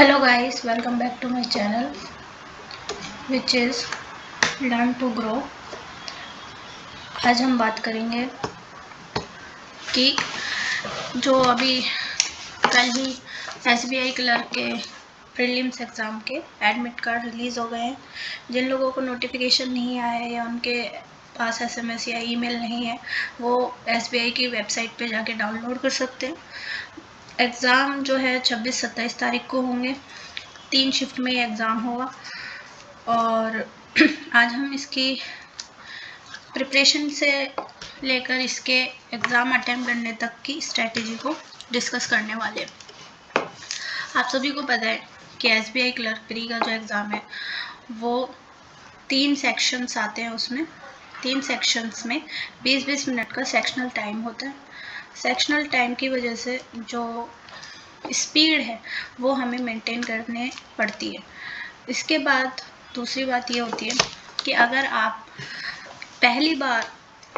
Hello guys, welcome back to my channel which is Learn to Grow। आज हम बात करेंगे कि जो अभी कल ही SBI क्लर्क के प्रीलिम्स एग्ज़ाम के एडमिट कार्ड रिलीज़ हो गए हैं। जिन लोगों को नोटिफिकेशन नहीं आया है या उनके पास SMS या ईमेल नहीं है वो SBI की वेबसाइट पे जाके डाउनलोड कर सकते हैं। एग्ज़ाम जो है 26-27 तारीख को होंगे। 3 शिफ्ट में ये एग्ज़ाम होगा और आज हम इसकी प्रिपरेशन से लेकर इसके एग्ज़ाम अटेम्प्ट करने तक की स्ट्रेटजी को डिस्कस करने वाले हैं। आप सभी को पता है कि SBI क्लर्क प्री का जो एग्ज़ाम है वो 3 सेक्शंस आते हैं। उसमें 3 सेक्शंस में 20-20 मिनट का सेक्शनल टाइम होता है। सेक्शनल टाइम की वजह से जो स्पीड है वो हमें मेंटेन करने पड़ती है। इसके बाद दूसरी बात ये होती है कि अगर आप पहली बार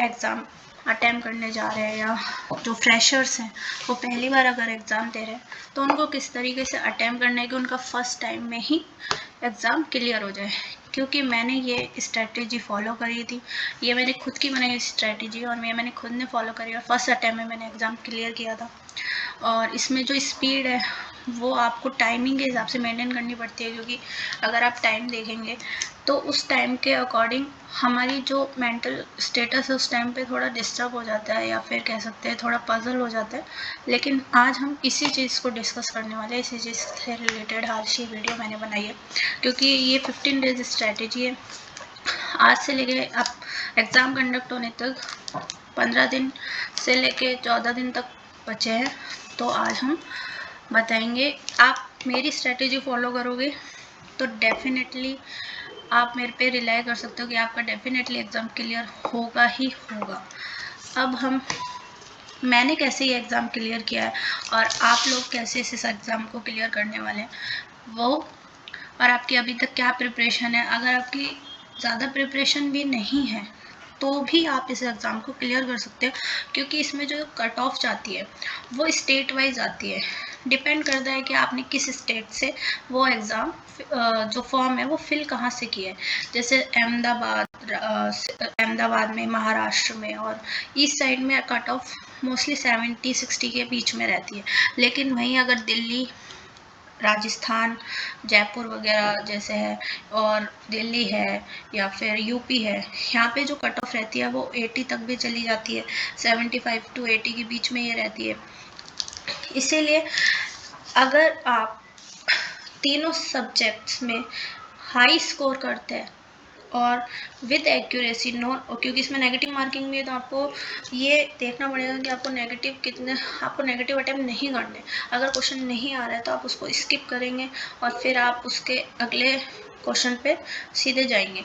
एग्ज़ाम अटेम्प्ट करने जा रहे हैं या जो फ्रेशर्स हैं वो पहली बार अगर एग्ज़ाम दे रहे हैं तो उनको किस तरीके से अटेम्प्ट करना है कि उनका फर्स्ट टाइम में ही एग्ज़ाम क्लियर हो जाए। क्योंकि मैंने ये स्ट्रेटजी फॉलो करी थी, ये मैंने खुद की बनाई स्ट्रेटजी और मैंने खुद ने फॉलो करी और फर्स्ट अटेम्प्ट में मैंने एग्ज़ाम क्लियर किया था। और इसमें जो स्पीड है वो आपको टाइमिंग के हिसाब से मेंटेन करनी पड़ती है, क्योंकि अगर आप टाइम देखेंगे तो उस टाइम के अकॉर्डिंग हमारी जो मेंटल स्टेटस है उस टाइम पे थोड़ा डिस्टर्ब हो जाता है या फिर कह सकते हैं थोड़ा पजल हो जाता है। लेकिन आज हम इसी चीज़ को डिस्कस करने वाले हैं, इसी चीज़ से रिलेटेड आज की वीडियो मैंने बनाई है क्योंकि ये 15 डेज स्ट्रैटेजी है। आज से लेके आप एग्ज़ाम कंडक्ट होने तक 15 दिन से लेके 14 दिन तक बचे हैं। तो आज हम बताएंगे, आप मेरी स्ट्रैटेजी फॉलो करोगे तो डेफिनेटली आप मेरे पे रिलाई कर सकते हो कि आपका डेफिनेटली एग्ज़ाम क्लियर होगा ही होगा। अब मैंने कैसे ये एग्ज़ाम क्लियर किया है और आप लोग कैसे इस एग्ज़ाम को क्लियर करने वाले हैं वो, और आपकी अभी तक क्या प्रिपरेशन है। अगर आपकी ज़्यादा प्रिपरेशन भी नहीं है तो भी आप इस एग्ज़ाम को क्लियर कर सकते हो, क्योंकि इसमें जो कट ऑफ जाती है वो स्टेट वाइज आती है। डिपेंड करता है कि आपने किस स्टेट से वो एग्ज़ाम जो फॉर्म है वो फिल कहाँ से किया है। जैसे अहमदाबाद में, महाराष्ट्र में और ईस्ट साइड में कट ऑफ मोस्टली 70-60 के बीच में रहती है। लेकिन वहीं अगर दिल्ली, राजस्थान, जयपुर वगैरह जैसे है और दिल्ली है या फिर यूपी है, यहाँ पे जो कट ऑफ रहती है वो 80 तक भी चली जाती है। 75 to 80 के बीच में ये रहती है। इसीलिए अगर आप तीनों सब्जेक्ट्स में हाई स्कोर करते हैं और विद एक्यूरेसी क्योंकि इसमें नेगेटिव मार्किंग भी है तो आपको ये देखना पड़ेगा कि आपको नेगेटिव अटेम्प्ट नहीं करने। अगर क्वेश्चन नहीं आ रहा है तो आप उसको स्किप करेंगे और फिर आप उसके अगले क्वेश्चन पे सीधे जाएंगे,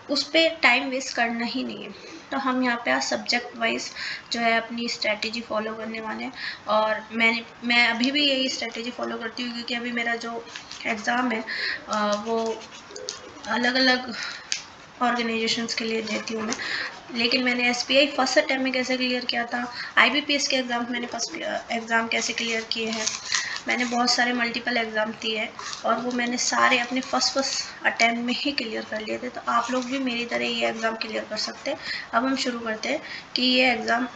उस पर टाइम वेस्ट करना ही नहीं है। तो हम यहाँ पे आज सब्जेक्ट वाइज जो है अपनी स्ट्रेटेजी फॉलो करने वाले हैं। और मैं अभी भी यही स्ट्रेटेजी फॉलो करती हूँ, क्योंकि अभी मेरा जो एग्ज़ाम है वो अलग अलग ऑर्गेनाइजेशंस के लिए देती हूँ मैं। लेकिन मैंने SBI फर्स्ट अटैम्प्ट में कैसे क्लियर किया था, IBPS के एग्ज़ाम मैंने फर्स्ट एग्ज़ाम कैसे क्लियर किए हैं, मैंने बहुत सारे मल्टीपल एग्ज़ाम दिए हैं और वो मैंने सारे अपने फर्स्ट अटैम्प्ट में ही क्लियर कर लिए थे। तो आप लोग भी मेरी तरह ये एग्ज़ाम क्लियर कर सकते हैं। अब हम शुरू करते हैं कि ये एग्ज़ाम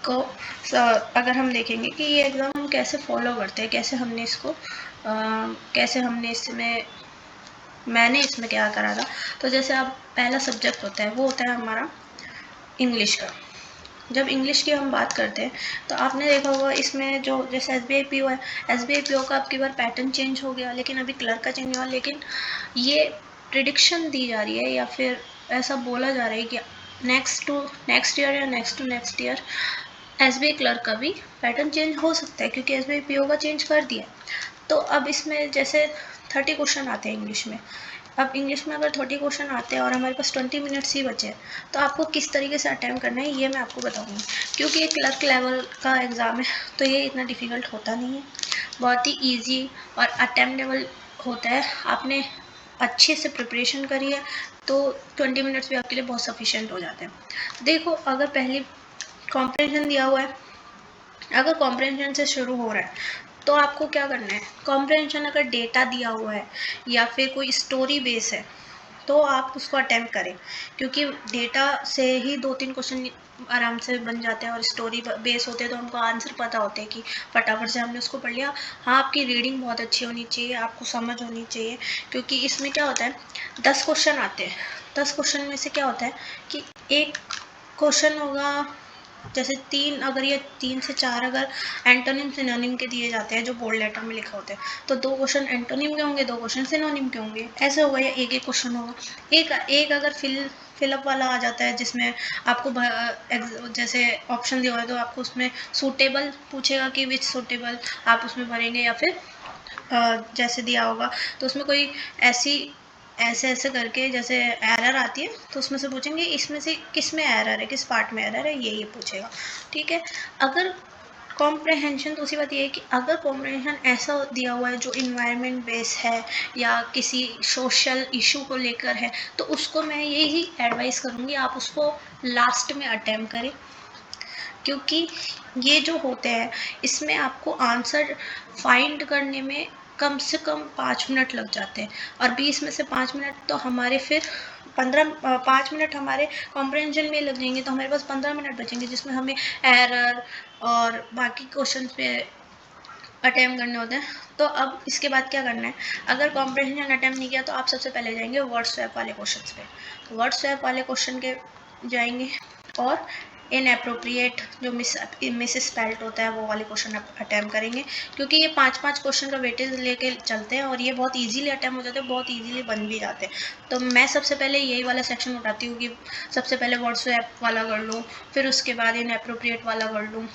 को अगर हम देखेंगे कि ये एग्ज़ाम हम कैसे फॉलो करते हैं, कैसे हमने इसमें मैंने इसमें क्या करा था। तो जैसे अब पहला सब्जेक्ट होता है वो होता है हमारा इंग्लिश का। जब इंग्लिश की हम बात करते हैं तो आपने देखा होगा इसमें जो जैसे SBI PO है, SBI PO का अब की बार पैटर्न चेंज हो गया, लेकिन अभी क्लर्क का चेंज हुआ। लेकिन ये प्रिडिक्शन दी जा रही है या फिर ऐसा बोला जा रहा है कि नेक्स्ट टू नेक्स्ट ईयर या next to next year SBI clerk का भी पैटर्न चेंज हो सकता है, क्योंकि SBI PO का चेंज कर दिया। तो अब इसमें जैसे 30 क्वेश्चन आते हैं इंग्लिश में। अब इंग्लिश में अगर 30 क्वेश्चन आते हैं और हमारे पास 20 मिनट्स ही बचे तो आपको किस तरीके से अटैम्प्ट करना है ये मैं आपको बताऊंगी। क्योंकि ये क्लर्क लेवल का एग्ज़ाम है तो ये इतना डिफ़िकल्ट होता नहीं है, बहुत ही ईजी और अटैम्प्टेबल होता है। आपने अच्छे से प्रिपरेशन करी है तो 20 मिनट्स भी आपके लिए बहुत सफिशिएंट हो जाते हैं। देखो, अगर पहली कॉम्प्रिहेंशन दिया हुआ है, अगर कॉम्प्रिहेंशन से शुरू हो रहा है तो आपको क्या करना है, कॉम्प्रहेंशन अगर डेटा दिया हुआ है या फिर कोई स्टोरी बेस है तो आप उसको अटेम्प्ट करें, क्योंकि डेटा से ही 2-3 क्वेश्चन आराम से बन जाते हैं और स्टोरी बेस होते हैं तो हमको आंसर पता होते हैं कि फटाफट से हमने उसको पढ़ लिया। हाँ, आपकी रीडिंग बहुत अच्छी होनी चाहिए, आपको समझ होनी चाहिए, क्योंकि इसमें क्या होता है 10 क्वेश्चन आते हैं, 10 क्वेश्चन में से क्या होता है कि एक क्वेश्चन होगा, जैसे 3, अगर ये 3 से 4 अगर एंटोनिम सिनोनिम के दिए जाते हैं जो बोल्ड लेटर में लिखा होता है, तो 2 क्वेश्चन एंटोनिम के होंगे, 2 क्वेश्चन सिनोनिम के होंगे, ऐसे होगा, या एक एक क्वेश्चन होगा। एक अगर फिलअप वाला आ जाता है जिसमें आपको जैसे ऑप्शन दिया हुआ है तो आपको उसमें सूटेबल पूछेगा कि विच सूटेबल आप उसमें भरेंगे, या फिर जैसे दिया होगा तो उसमें कोई ऐसे ऐसे करके जैसे एरर आती है तो उसमें से पूछेंगे इसमें से किस में एरर है, किस पार्ट में एरर है, ये पूछेगा। ठीक है, अगर कॉम्प्रहेंशन, दूसरी बात ये है कि अगर कॉम्प्रहेंशन ऐसा दिया हुआ है जो इन्वायरमेंट बेस है या किसी सोशल इशू को लेकर है, तो उसको मैं यही एडवाइस करूँगी आप उसको लास्ट में अटेम्प्ट करें, क्योंकि ये जो होते हैं इसमें आपको आंसर फाइंड करने में कम से कम 5 मिनट लग जाते हैं, और 20 में से 5 मिनट तो हमारे फिर 5 मिनट हमारे कॉम्प्रहेंशन में लग जाएंगे, तो हमारे पास 15 मिनट बचेंगे जिसमें हमें एरर और बाकी क्वेश्चन पे अटैम्प्ट करने होते हैं। तो अब इसके बाद क्या करना है, अगर कॉम्प्रहेंशन अटैम्प्ट नहीं किया तो आप सबसे पहले जाएंगे वर्ड स्वैप वाले क्वेश्चन पे, वर्ड स्वैप वाले क्वेश्चन के जाएंगे और इनएप्रोप्रिएट जो मिस स्पेल्ट होता है वो वाले क्वेश्चन अटैम्प्ट करेंगे, क्योंकि ये 5-5 क्वेश्चन का वेटेज लेके चलते हैं और ये बहुत इजीली अटैम्प्ट हो जाते हैं, बहुत इजीली बन भी जाते हैं। तो मैं सबसे पहले यही वाला सेक्शन उठाती हूँ कि सबसे पहले वर्ड स्वैप वाला कर लूँ, फिर उसके बाद इनएप्रोप्रिएट वाला कर लूँ,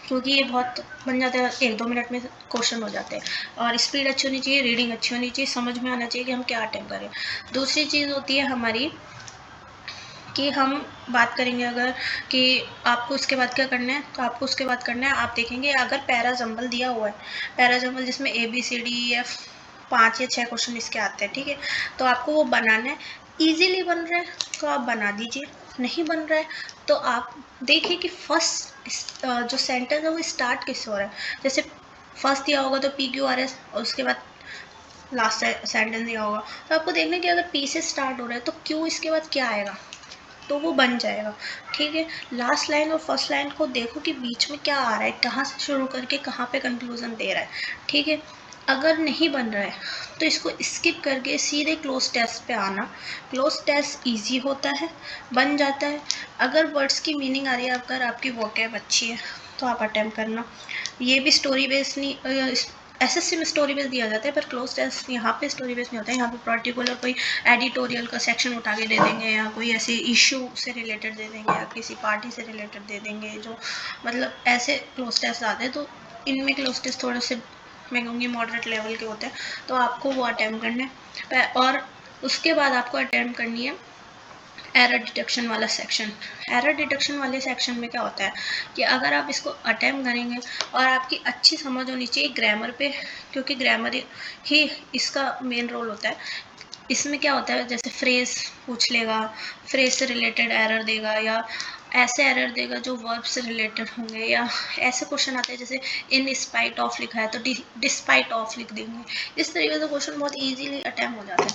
क्योंकि ये बहुत बन जाता है, 1-2 मिनट में क्वेश्चन हो जाते हैं, और स्पीड अच्छी होनी चाहिए, रीडिंग अच्छी होनी चाहिए, समझ में आना चाहिए कि हम क्या अटेम्प्ट करें। दूसरी चीज़ होती है हमारी कि हम बात करेंगे अगर कि आपको उसके बाद क्या करना है, तो आपको उसके बाद करना है, आप देखेंगे अगर पैराजम्बल दिया हुआ है, पैराजम्बल जिसमें ABCDEF 5 या 6 क्वेश्चन इसके आते हैं, ठीक है, तो आपको वो बनाना है। ईजीली बन रहा है तो आप बना दीजिए, नहीं बन रहा है तो आप देखिए कि फर्स्ट जो सेंटेंस है वो स्टार्ट किससे हो रहा है, जैसे फर्स्ट दिया होगा तो PQRS और उसके बाद लास्ट सेंटेंस दिया होगा, तो आपको देखना है कि अगर P से स्टार्ट हो रहा है तो Q इसके बाद क्या आएगा, तो वो बन जाएगा। ठीक है, लास्ट लाइन और फर्स्ट लाइन को देखो कि बीच में क्या आ रहा है, कहाँ से शुरू करके कहाँ पे कंक्लूजन दे रहा है। ठीक है, अगर नहीं बन रहा है तो इसको स्किप करके सीधे क्लोज टेस्ट पे आना, क्लोज टेस्ट इजी होता है, बन जाता है। अगर वर्ड्स की मीनिंग आ रही है, अगर आपकी वोकैब अच्छी है तो आप अटेम्प्ट करना। ये भी स्टोरी बेस्ड नहीं, SSC में स्टोरी बेस दिया जाता है, पर क्लोज टेस्ट यहाँ पे स्टोरी बेस नहीं होता है, यहाँ पे पर्टिकुलर कोई एडिटोरियल का सेक्शन उठा के दे देंगे या कोई ऐसे इशू से रिलेटेड दे देंगे या किसी पार्टी से रिलेटेड दे देंगे, जो मतलब ऐसे क्लोज टेस्ट आते हैं, तो इनमें क्लोज टेस्ट थोड़े से मैं कहूँगी मॉडरेट लेवल के होते हैं, तो आपको वो अटैम्प्ट करना है। और उसके बाद आपको अटैम्प्ट करनी है एरर डिटेक्शन वाला सेक्शन। एरर डिटेक्शन वाले सेक्शन में क्या होता है कि अगर आप इसको अटैम्प्ट करेंगे और आपकी अच्छी समझ होनी चाहिए ग्रामर पे, क्योंकि ग्रामर ही इसका मेन रोल होता है। इसमें क्या होता है, जैसे फ्रेज पूछ लेगा, फ्रेज से रिलेटेड एरर देगा, या ऐसे एरर देगा जो वर्ब से रिलेटेड होंगे, या ऐसे क्वेश्चन आते हैं जैसे इन स्पाइट ऑफ लिखा है तो डिस्पाइट ऑफ लिख देंगे। इस तरीके से क्वेश्चन बहुत इजीली अटैम्प्ट हो जाता है।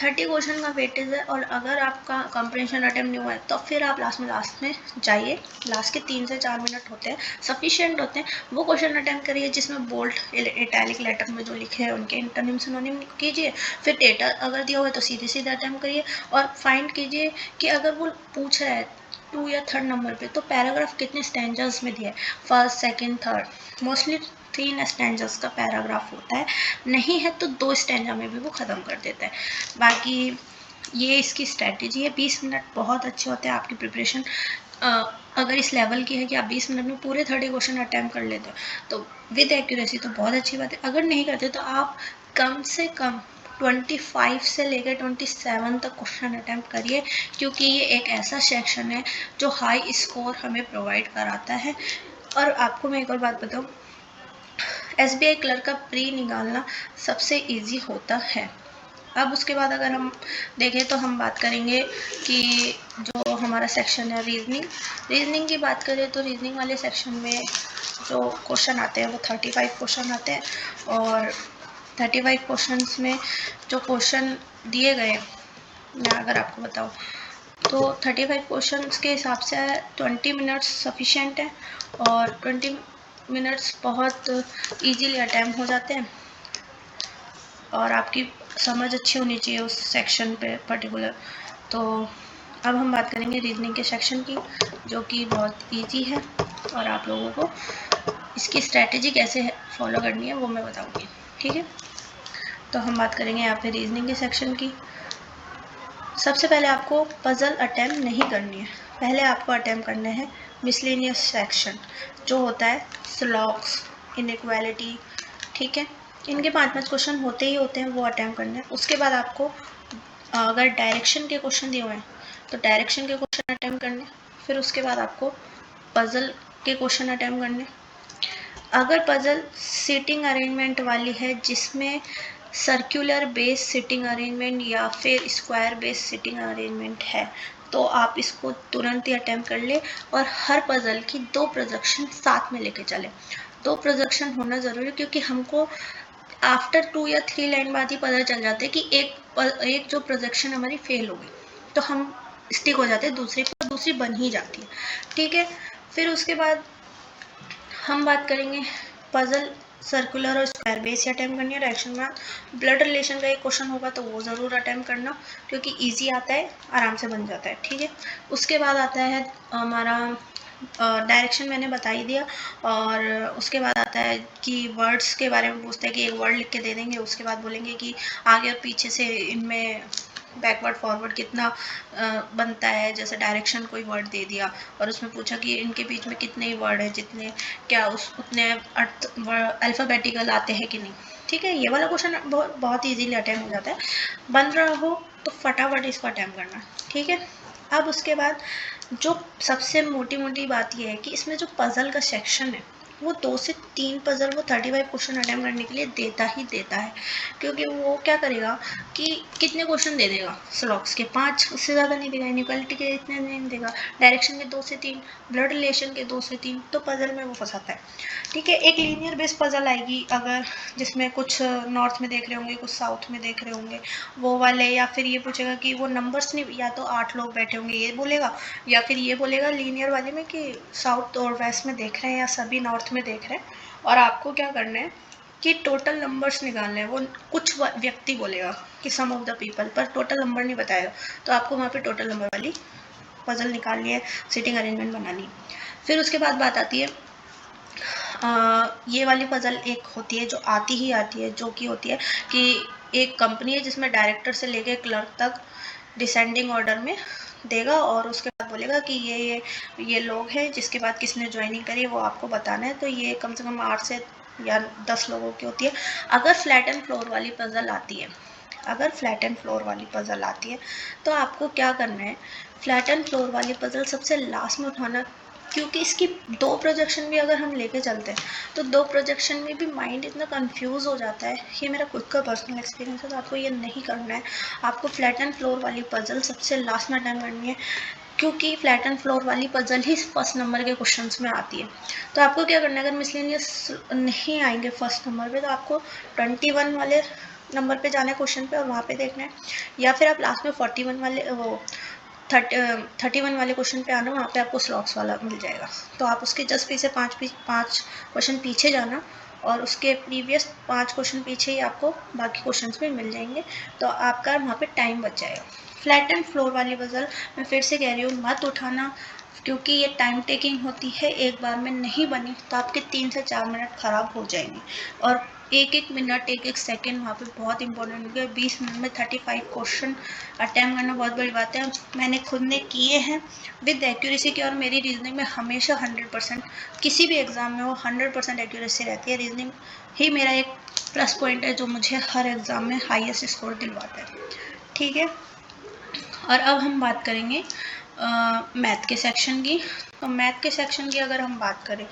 30 क्वेश्चन का वेटेज है, और अगर आपका कॉम्प्रहेंशन अटेम्प्ट नहीं हुआ है तो फिर आप लास्ट में जाइए, लास्ट के 3 से 4 मिनट होते हैं, सफिशिएंट होते हैं, वो क्वेश्चन अटेम्प्ट करिए जिसमें बोल्ड इटैलिक लेटर में जो लिखे हैं उनके एंटोनिम सिनोनिम कीजिए, फिर डेटा अगर दिया हुआ है तो सीधे सीधे अटेम्प्ट करिए, और फाइंड कीजिए कि अगर वो पूछ रहा है 2 या 3rd नंबर पे तो पैराग्राफ कितने स्टैंजर्स में दिया है, फर्स्ट, सेकंड, थर्ड, मोस्टली 3 स्टैंजर्स का पैराग्राफ होता है, नहीं है तो 2 स्टैंजा में भी वो ख़त्म कर देता है। बाकी ये इसकी स्ट्रैटेजी है। 20 मिनट बहुत अच्छे होते हैं आपकी प्रिपरेशन अगर इस लेवल की है कि आप 20 मिनट में पूरे 30 क्वेश्चन अटैम्प्ट कर लेते हो तो विद एक्यूरेसी तो बहुत अच्छी बात है। अगर नहीं करते तो आप कम से कम 25 से लेकर 27 तक क्वेश्चन अटैम्प्ट करिए, क्योंकि ये एक ऐसा सेक्शन है जो हाई स्कोर हमें प्रोवाइड कराता है। और आपको मैं एक और बात बताऊँ, SBI क्लर्क का प्री निकालना सबसे इजी होता है। अब उसके बाद अगर हम देखें तो हम बात करेंगे कि जो हमारा सेक्शन है रीजनिंग की बात करें तो रीजनिंग वाले सेक्शन में जो क्वेश्चन आते हैं वो 35 क्वेश्चन आते हैं, और 35 क्वेश्चंस में जो क्वेश्चन दिए गए, मैं अगर आपको बताऊं तो 35 क्वेश्चंस के हिसाब से 20 मिनट्स सफिशिएंट है, और 20 मिनट्स बहुत इजीली अटैम्प्ट हो जाते हैं, और आपकी समझ अच्छी होनी चाहिए उस सेक्शन पे पर्टिकुलर। तो अब हम बात करेंगे रीजनिंग के सेक्शन की, जो कि बहुत इजी है, और आप लोगों को इसकी स्ट्रैटेजी कैसे फॉलो करनी है वो मैं बताऊंगी, ठीक है। तो हम बात करेंगे यहाँ पे रीजनिंग के सेक्शन की। सबसे पहले आपको पजल अटैम्प्ट नहीं करनी है, पहले आपको अटैम्प्ट करने हैं मिसलेनियस सेक्शन, जो होता है स्लॉग्स, इनइक्वालिटी, ठीक है। इनके 5-5 क्वेश्चन होते ही होते हैं, वो अटैम्प्ट करने हैं। उसके बाद आपको अगर डायरेक्शन के क्वेश्चन दिए हुए हैं तो डायरेक्शन के क्वेश्चन अटैम्प्ट करने, फिर उसके बाद आपको पजल के क्वेश्चन अटैम्प्ट करने। अगर पजल सीटिंग अरेंजमेंट वाली है, जिसमें सर्कुलर बेस सिटिंग अरेंजमेंट या फिर स्क्वायर बेस सिटिंग अरेंजमेंट है, तो आप इसको तुरंत ही अटेम्प्ट कर ले, और हर पजल की 2 प्रोजेक्शन साथ में लेके चले। 2 प्रोजेक्शन होना ज़रूरी है, क्योंकि हमको आफ्टर 2 या 3 लाइन बाद ही पता चल जाता है कि एक जो प्रोजेक्शन हमारी फेल हो गई, तो हम स्टिक हो जाते हैं दूसरी पर, दूसरी बन ही जाती है, ठीक है। फिर उसके बाद हम बात करेंगे पजल सर्कुलर और स्क्वायर बेस अटेम्प्ट करनी है। डायरेक्शन में ब्लड रिलेशन का एक क्वेश्चन होगा तो वो ज़रूर अटेम्प्ट करना, क्योंकि इजी आता है, आराम से बन जाता है, ठीक है। उसके बाद आता है हमारा डायरेक्शन, मैंने बता ही दिया। और उसके बाद आता है कि वर्ड्स के बारे में पूछते हैं कि एक वर्ड लिख के दे देंगे, उसके बाद बोलेंगे कि आगे और पीछे से इनमें बैकवर्ड फॉरवर्ड कितना बनता है। जैसे डायरेक्शन कोई वर्ड दे दिया और उसमें पूछा कि इनके बीच में कितने ही वर्ड है, जितने क्या उस उतने अर्थ अल्फ़ाबेटिकल आते हैं कि नहीं, ठीक है। ये वाला क्वेश्चन बहुत ईजीली अटेम्प्ट हो जाता है। बन रहा हो तो फटाफट इसको अटेम्प्ट करना, ठीक है। अब उसके बाद जो सबसे मोटी बात यह है कि इसमें जो पजल का सेक्शन है वो 2 से 3 पजल वो 35 क्वेश्चन अटेम्प्ट करने के लिए देता ही देता है, क्योंकि वो क्या करेगा कि कितने क्वेश्चन दे देगा स्लॉग्स के 5, उससे ज़्यादा नहीं देगा, इनइक्वालिटी के इतने नहीं देगा, डायरेक्शन के 2 से 3, ब्लड रिलेशन के 2 से 3, तो पजल में वो फंसाता है, ठीक है। एक लीनियर बेस्ड पजल आएगी अगर, जिसमें कुछ नॉर्थ में देख रहे होंगे, कुछ साउथ में देख रहे होंगे, वो वाले, या फिर ये पूछेगा कि वो नंबर्स नहीं, या तो 8 लोग बैठे होंगे ये बोलेगा, या फिर ये बोलेगा लीनियर वाले में कि साउथ और वेस्ट में देख रहे हैं या सभी नॉर्थ में देख रहे हैं, और आपको क्या करना है कि टोटल नंबर्स निकालने हैं। वो कुछ व्यक्ति बोलेगा कि सम ऑफ द पीपल, पर टोटल नंबर नहीं बताएगा, तो आपको वहाँ पे टोटल नंबर वाली पजल निकालनी है, सिटिंग अरेंजमेंट बनानी है। फिर उसके बाद बात आती है ये वाली पजल एक होती है जो आती है, जो कि होती है कि एक कंपनी है जिसमें डायरेक्टर से लेके क्लर्क तक डिसेंडिंग ऑर्डर में देगा, और उसके बाद बोलेगा कि ये लोग हैं जिसके बाद किसने ज्वाइनिंग करी वो आपको बताना है। तो ये कम से कम 8 से या 10 लोगों की होती है। अगर फ्लैट एंड फ्लोर वाली पजल आती है, तो आपको क्या करना है, फ्लैट एंड फ्लोर वाली पजल सबसे लास्ट में उठाना, क्योंकि इसकी 2 प्रोजेक्शन भी अगर हम लेके चलते हैं तो 2 प्रोजेक्शन में भी माइंड इतना कंफ्यूज हो जाता है। ये मेरा खुद का पर्सनल एक्सपीरियंस है, तो आपको ये नहीं करना है। आपको फ्लैट एंड फ्लोर वाली पजल सबसे लास्ट में अटेम्प्ट करनी है, क्योंकि फ्लैट एंड फ्लोर वाली पजल ही फर्स्ट नंबर के क्वेश्चंस में आती है। तो आपको क्या करना है, अगर मिसलेनियस नहीं आएंगे फर्स्ट नंबर पे, तो आपको 21 वाले नंबर पे जाना है क्वेश्चन पे, और वहाँ पे देखना है, या फिर आप लास्ट में 41 वाले 31 वाले क्वेश्चन पे आना, वहाँ पे आपको स्लॉग्स वाला मिल जाएगा। तो आप उसके जस्ट पीछे 5 क्वेश्चन पीछे जाना, और उसके प्रीवियस 5 क्वेश्चन पीछे ही आपको बाकी क्वेश्चंस भी मिल जाएंगे, तो आपका वहाँ पे टाइम बच जाएगा। फ्लैट एंड फ्लोर वाली पजल मैं फिर से कह रही हूँ, मत उठाना, क्योंकि ये टाइम टेकिंग होती है, एक बार में नहीं बनी तो आपके 3 से 4 मिनट ख़राब हो जाएंगे, और एक मिनट, एक सेकंड वहाँ पे बहुत इंपॉर्टेंट है। 20 मिनट में 35 क्वेश्चन अटैम्प्ट करना बहुत बड़ी बात है। मैंने खुद ने किए हैं विद एक्यूरेसी की, और मेरी रीजनिंग में हमेशा 100%, किसी भी एग्ज़ाम में वो 100% एक्यूरेसी रहती है। रीजनिंग ही मेरा एक प्लस पॉइंट है जो मुझे हर एग्ज़ाम में हाईएस्ट स्कोर दिलवाता है, ठीक है। और अब हम बात करेंगे मैथ के सेक्शन की। तो मैथ के सेक्शन की अगर हम बात करें,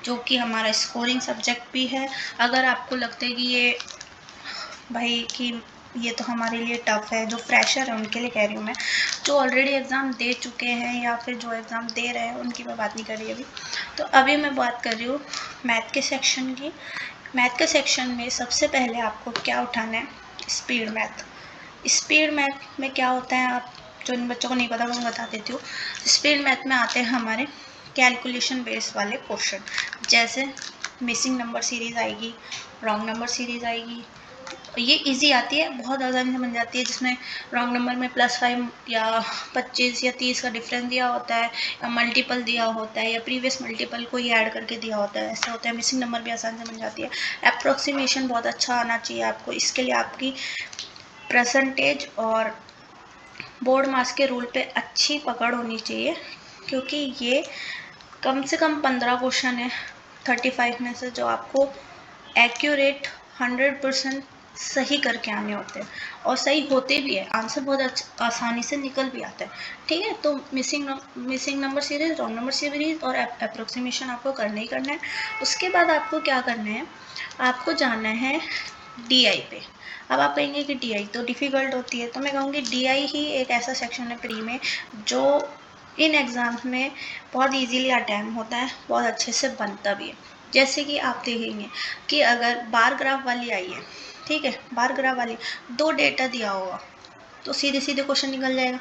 जो कि हमारा स्कोरिंग सब्जेक्ट भी है, अगर आपको लगता है कि ये भाई कि ये तो हमारे लिए टफ़ है, जो फ्रेशर है उनके लिए कह रही हूँ मैं। जो ऑलरेडी एग्ज़ाम दे चुके हैं या फिर जो एग्ज़ाम दे रहे हैं उनकी मैं बात नहीं कर रही अभी। तो अभी मैं बात कर रही हूँ मैथ के सेक्शन की। मैथ के सेक्शन में सबसे पहले आपको क्या उठाना है, स्पीड मैथ। स्पीड मैथ में क्या होता है, आप जो इन बच्चों को नहीं पता मैं बता देती हूँ। स्पीड मैथ में आते हैं हमारे कैलकुलेशन बेस वाले क्वेश्चन, जैसे मिसिंग नंबर सीरीज आएगी, रॉन्ग नंबर सीरीज आएगी। ये इजी आती है, बहुत आसानी से बन जाती है, जिसमें रॉन्ग नंबर में +5 या 25 या 30 का डिफरेंस दिया होता है, या मल्टीपल दिया होता है, या प्रीवियस मल्टीपल को ही ऐड करके दिया होता है, ऐसा होता है। मिसिंग नंबर भी आसानी से बन जाती है। अप्रोक्सीमेशन बहुत अच्छा आना चाहिए आपको, इसके लिए आपकी परसेंटेज और बोर्ड मार्क्स के रूल पे अच्छी पकड़ होनी चाहिए, क्योंकि ये कम से कम 15 क्वेश्चन है 35 में से, जो आपको एक्यूरेट 100% सही करके आने होते हैं, और सही होते भी है, आंसर बहुत आसानी से निकल भी आता है। ठीक है, तो missing number series, wrong number series और अप्रोक्सीमेशन आपको करना ही करना है। उसके बाद आपको क्या करना है, आपको जाना है DI पे। अब आप कहेंगे कि DI तो डिफ़िकल्ट होती है, तो मैं कहूँगी DI ही एक ऐसा सेक्शन है प्री में जो इन एग्ज़ाम्स में बहुत इजीली अटैम्प्ट होता है, बहुत अच्छे से बनता भी है। जैसे कि आप देखेंगे कि अगर बार ग्राफ वाली आई है, ठीक है, बार ग्राफ वाली 2 डेटा दिया होगा तो सीधे सीधे क्वेश्चन निकल जाएगा।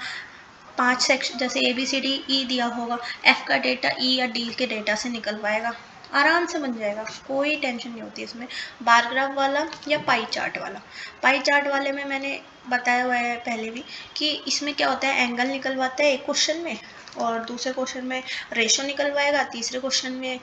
5 सेक्शन जैसे ABCDE दिया होगा, F का डेटा E या D के डेटा से निकल पाएगा, आराम से बन जाएगा, कोई टेंशन नहीं होती इसमें। बार ग्राफ वाला या पाई चार्ट वाला, पाई चार्ट वाले में मैंने बताया हुआ है पहले भी कि इसमें क्या होता है, एंगल निकलवाता है एक क्वेश्चन में, और दूसरे क्वेश्चन में रेशो निकलवाएगा, तीसरे क्वेश्चन में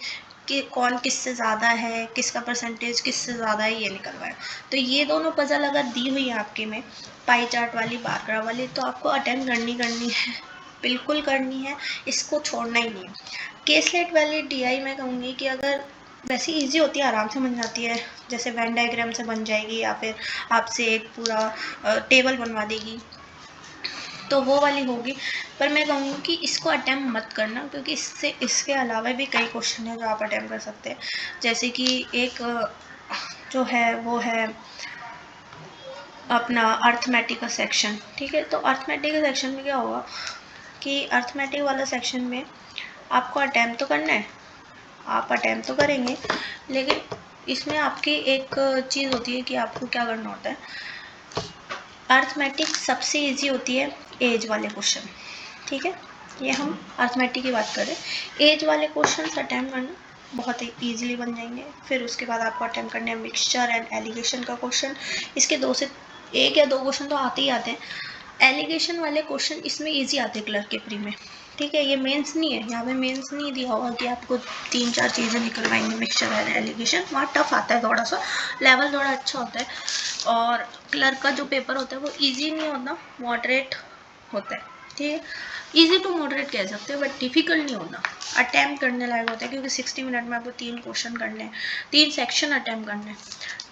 कि कौन किससे ज़्यादा है, किसका परसेंटेज किससे ज़्यादा है, ये निकलवाएगा। तो ये दोनों पजल अगर दी हुई है आपके में, पाई चार्ट वाली, बार ग्राफ वाली, तो आपको अटेम्प्ट करनी है, बिल्कुल करनी है, इसको छोड़ना ही नहीं है। केसलेट वाली DI मैं कहूँगी कि अगर वैसे इजी होती है, आराम से बन जाती है, जैसे वेन डायग्राम से बन जाएगी, या फिर आपसे एक पूरा टेबल बनवा देगी, तो वो वाली होगी। पर मैं कहूँगी कि इसको अटैम्प्ट मत करना, क्योंकि इसके अलावा भी कई क्वेश्चन है जो आप अटैम्प्ट कर सकते हैं। जैसे कि एक जो है वो है अपना अर्थमेटिक का सेक्शन। ठीक है, तो अर्थमेटिक के सेक्शन में क्या होगा कि अर्थमेटिक वाला सेक्शन में आपको अटैम्प्ट तो करना है, आप अटैम्प्ट तो करेंगे, लेकिन इसमें आपकी एक चीज़ होती है कि आपको क्या करना होता है। अर्थमेटिक सबसे इजी होती है एज वाले क्वेश्चन, ठीक है, ये हम अर्थमेटिक की बात करें। एज वाले क्वेश्चन अटैम्प्ट करना बहुत ही ईजिली बन जाएंगे। फिर उसके बाद आपको अटैम्प्ट करने हैं मिक्सचर एंड एलिगेशन का क्वेश्चन। इसके 2 से 1 या 2 क्वेश्चन तो आते ही आते हैं। एलिगेशन वाले क्वेश्चन इसमें ईजी आते हैं क्लर्क के प्री में, ठीक है, ये मेंस नहीं है, यहाँ पे मेंस नहीं दिया होगा कि आपको 3-4 चीज़ें निकलवाएंगे मिक्सचर एंड एलिगेशन, वहाँ टफ आता है, थोड़ा सा लेवल थोड़ा अच्छा होता है। और क्लर्क का जो पेपर होता है वो ईजी नहीं होता, मॉडरेट होता है, ठीक है, ईजी टू मॉडरेट कह सकते हैं, बट डिफिकल्ट नहीं होता, अटैम्प्ट करने लायक होता है, क्योंकि 60 मिनट में आपको 3 क्वेश्चन करने हैं, 3 सेक्शन अटैम्प्ट करने हैं,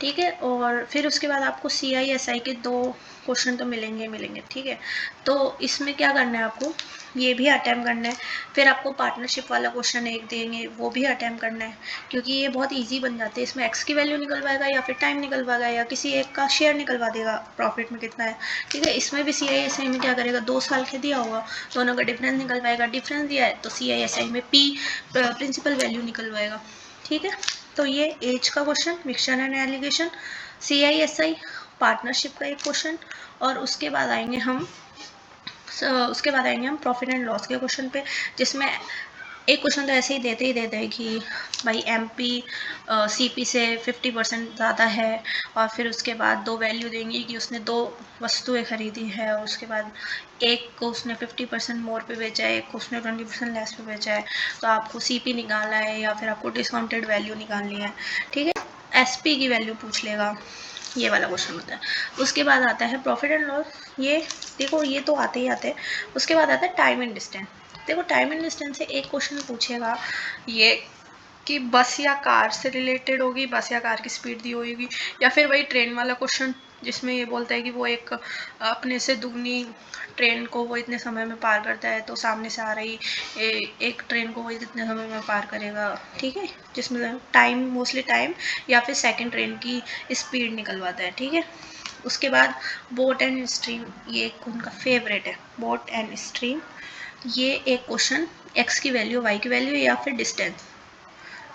ठीक है। और फिर उसके बाद आपको CI/SI के 2 क्वेश्चन तो मिलेंगे, ठीक है। तो इसमें क्या करना है आपको, ये भी अटैम्प्ट करना है। फिर आपको पार्टनरशिप वाला क्वेश्चन एक देंगे, वो भी अटैम्प्ट करना है, क्योंकि ये बहुत ईजी बन जाते हैं। इसमें एक्स की वैल्यू निकलवाएगा, या फिर टाइम निकलवाएगा, या किसी एक का शेयर निकलवा देगा, प्रॉफिट में कितना है, ठीक है। इसमें भी CI/SI में क्या करेगा, 2 साल के दिया होगा, दोनों का डिफरेंस निकलवाएगा, डिफरेंस दिया है तो CI/SI में P प्रिंसिपल वैल्यू निकलवाएगा, ठीक है। तो ये एज का question, mixture and allegation, CI/SI, partnership का एक क्वेश्चन, और उसके बाद आएंगे हम प्रॉफिट एंड लॉस के क्वेश्चन पे, जिसमें एक क्वेश्चन तो ऐसे ही देते हैं कि भाई MP CP से 50% ज़्यादा है, और फिर उसके बाद 2 वैल्यू देंगे कि उसने 2 वस्तुएं खरीदी है, और उसके बाद एक को उसने 50% मोर पे बेचा है, एक को उसने 20% लेस पे बेचा है, तो आपको CP निकालना है, या फिर आपको डिस्काउंटेड वैल्यू निकालनी है, ठीक है। SP की वैल्यू पूछ लेगा, ये वाला क्वेश्चन होता है। उसके बाद आता है प्रॉफिट एंड लॉस, ये देखो ये तो आते ही आते हैं। उसके बाद आता है टाइम एंड डिस्टेंस। देखो टाइम एंड डिस्टेंस से एक क्वेश्चन पूछेगा ये कि बस या कार से रिलेटेड होगी, बस या कार की स्पीड दी होगी, या फिर वही ट्रेन वाला क्वेश्चन जिसमें ये बोलता है कि वो एक अपने से दुगनी ट्रेन को वो इतने समय में पार करता है, तो सामने से आ रही एक ट्रेन को वो इतने समय में पार करेगा, ठीक है, जिसमें टाइम, मोस्टली टाइम या फिर सेकंड ट्रेन की स्पीड निकलवाता है, ठीक है। उसके बाद बोट एंड स्ट्रीम, ये एक उनका फेवरेट है, बोट एंड स्ट्रीम। ये एक क्वेश्चन एक्स की वैल्यू, वाई की वैल्यू या फिर डिस्टेंस,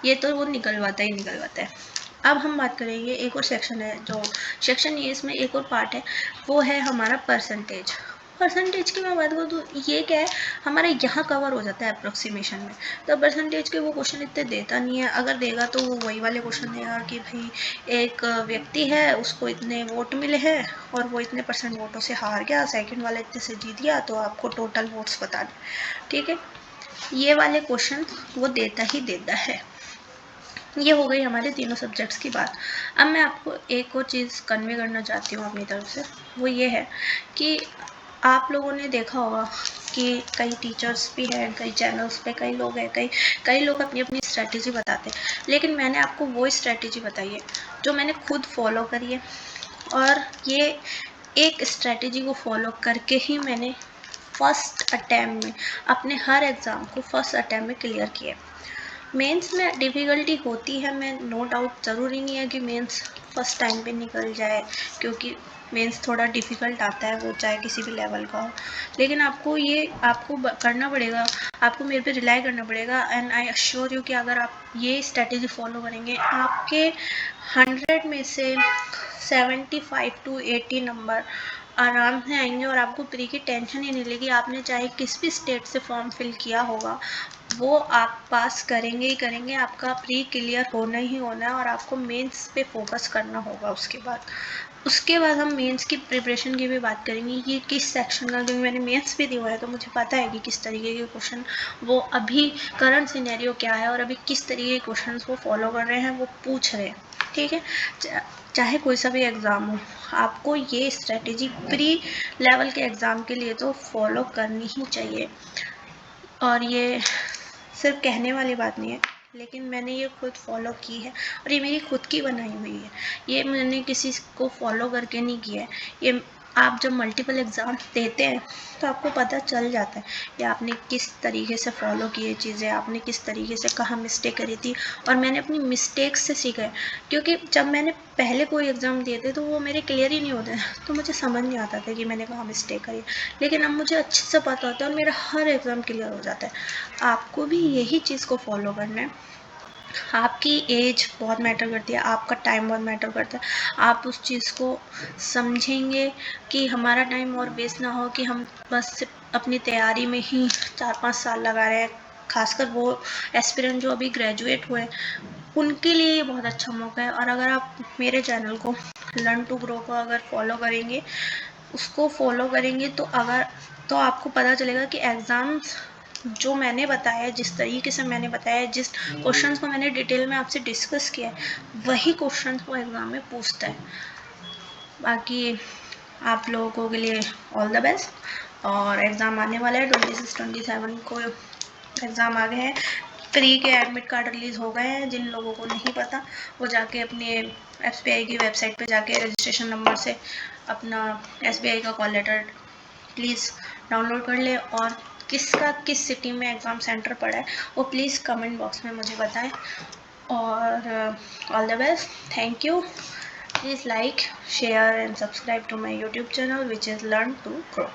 ये तो वो निकलवाता ही निकलवाता है। अब हम बात करेंगे, एक और सेक्शन है, जो सेक्शन ये, इसमें एक और पार्ट है, वो है हमारा परसेंटेज। परसेंटेज की मैं बात करूँ तो ये क्या है, हमारा यहाँ कवर हो जाता है अप्रोक्सीमेशन में। तो परसेंटेज के वो क्वेश्चन इतने देता नहीं है, अगर देगा तो वो वही वाले क्वेश्चन देगा कि भाई एक व्यक्ति है, उसको इतने वोट मिले हैं और वो इतने परसेंट वोटों से हार गया, सेकंड वाले इतने से जीत गया, तो आपको टोटल वोट्स बता दें। ठीक है, ये वाले क्वेश्चन वो देता ही देता है। ये हो गई हमारे तीनों सब्जेक्ट्स की बात। अब मैं आपको एक और चीज़ कन्वे करना चाहती हूँ अपनी तरफ से, वो ये है कि आप लोगों ने देखा होगा कि कई टीचर्स भी हैं, कई चैनल्स पे कई लोग हैं, कई लोग अपनी अपनी स्ट्रैटेजी बताते हैं, लेकिन मैंने आपको वो स्ट्रैटेजी बताई है जो मैंने खुद फॉलो करी है, और ये एक स्ट्रैटेजी को फॉलो करके ही मैंने फर्स्ट अटैम्प्ट में अपने हर एग्ज़ाम को फर्स्ट अटैम्प्ट में क्लियर किया। मेंस में डिफ़िकल्टी होती है, मैं नो डाउट, ज़रूरी नहीं है कि मेंस फर्स्ट टाइम पे निकल जाए, क्योंकि मेंस थोड़ा डिफ़िकल्ट आता है, वो चाहे किसी भी लेवल का हो, लेकिन आपको करना पड़ेगा, आपको मेरे पे रिलाई करना पड़ेगा। एंड आई अश्योर यू कि अगर आप ये स्ट्रेटेजी फॉलो करेंगे, आपके 100 में से 75 to 80 नंबर आराम से आएंगे, और आपको प्री की टेंशन ही नहीं लेगी। आपने चाहे किस भी स्टेट से फॉर्म फिल किया होगा, वो आप पास करेंगे ही करेंगे, आपका प्री क्लियर होना ही होना है, और आपको मेंस पे फोकस करना होगा। उसके बाद हम मेंस की प्रिपरेशन की भी बात करेंगे कि किस सेक्शन का, क्योंकि मैंने मेंस भी दिया है तो मुझे पता है कि किस तरीके के क्वेश्चन वो अभी करंट सिनेरियो क्या है, और अभी किस तरीके के क्वेश्चन वो फॉलो कर रहे हैं, वो पूछ रहे हैं। ठीक है, चाहे कोई सा भी एग्ज़ाम हो, आपको ये स्ट्रेटेजी प्री लेवल के एग्ज़ाम के लिए तो फॉलो करनी ही चाहिए। और ये सिर्फ कहने वाली बात नहीं है, लेकिन मैंने ये खुद फॉलो की है, और ये मेरी खुद की बनाई हुई है, ये मैंने किसी को फॉलो करके नहीं किया है। ये आप जब मल्टीपल एग्ज़ाम देते हैं तो आपको पता चल जाता है कि आपने किस तरीके से फॉलो किए चीज़ें, आपने किस तरीके से कहाँ मिस्टेक करी थी, और मैंने अपनी मिस्टेक्स से सीखा है। क्योंकि जब मैंने पहले कोई एग्ज़ाम दिए थे तो वो मेरे क्लियर ही नहीं होते, तो मुझे समझ नहीं आता था कि मैंने कहाँ मिस्टेक करी, लेकिन अब मुझे अच्छे से पता होता है और मेरा हर एग्ज़ाम क्लियर हो जाता है। आपको भी यही चीज़ को फॉलो करना है। आपकी एज बहुत मैटर करती है, आपका टाइम बहुत मैटर करता है। आप उस चीज़ को समझेंगे कि हमारा टाइम और वेस्ट ना हो, कि हम बस अपनी तैयारी में ही 4-5 साल लगा रहे हैं। खासकर वो एस्पिरेंट जो अभी ग्रेजुएट हुए, उनके लिए ये बहुत अच्छा मौका है। और अगर आप मेरे चैनल को लर्न टू ग्रो को अगर फॉलो करेंगे, उसको फॉलो करेंगे, तो आपको पता चलेगा कि एग्ज़ाम्स जो मैंने बताया, जिस तरीके से मैंने बताया, जिस क्वेश्चंस को मैंने डिटेल में आपसे डिस्कस किया है, वही क्वेश्चंस वो एग्ज़ाम में पूछता है। बाकी आप लोगों के लिए ऑल द बेस्ट। और एग्ज़ाम आने वाला है 26-27 को एग्ज़ाम आ गए हैं। प्री के एडमिट कार्ड रिलीज़ हो गए हैं। जिन लोगों को नहीं पता, वो जाके अपने SBI की वेबसाइट पे जाके रजिस्ट्रेशन नंबर से अपना SBI का कॉल लेटर प्लीज़ डाउनलोड कर ले, और किसका किस सिटी में एग्ज़ाम सेंटर पड़ा है वो प्लीज़ कमेंट बॉक्स में मुझे बताएं। और all the best, thank you. Please like, share and subscribe to my YouTube channel, which is Learn to Grow.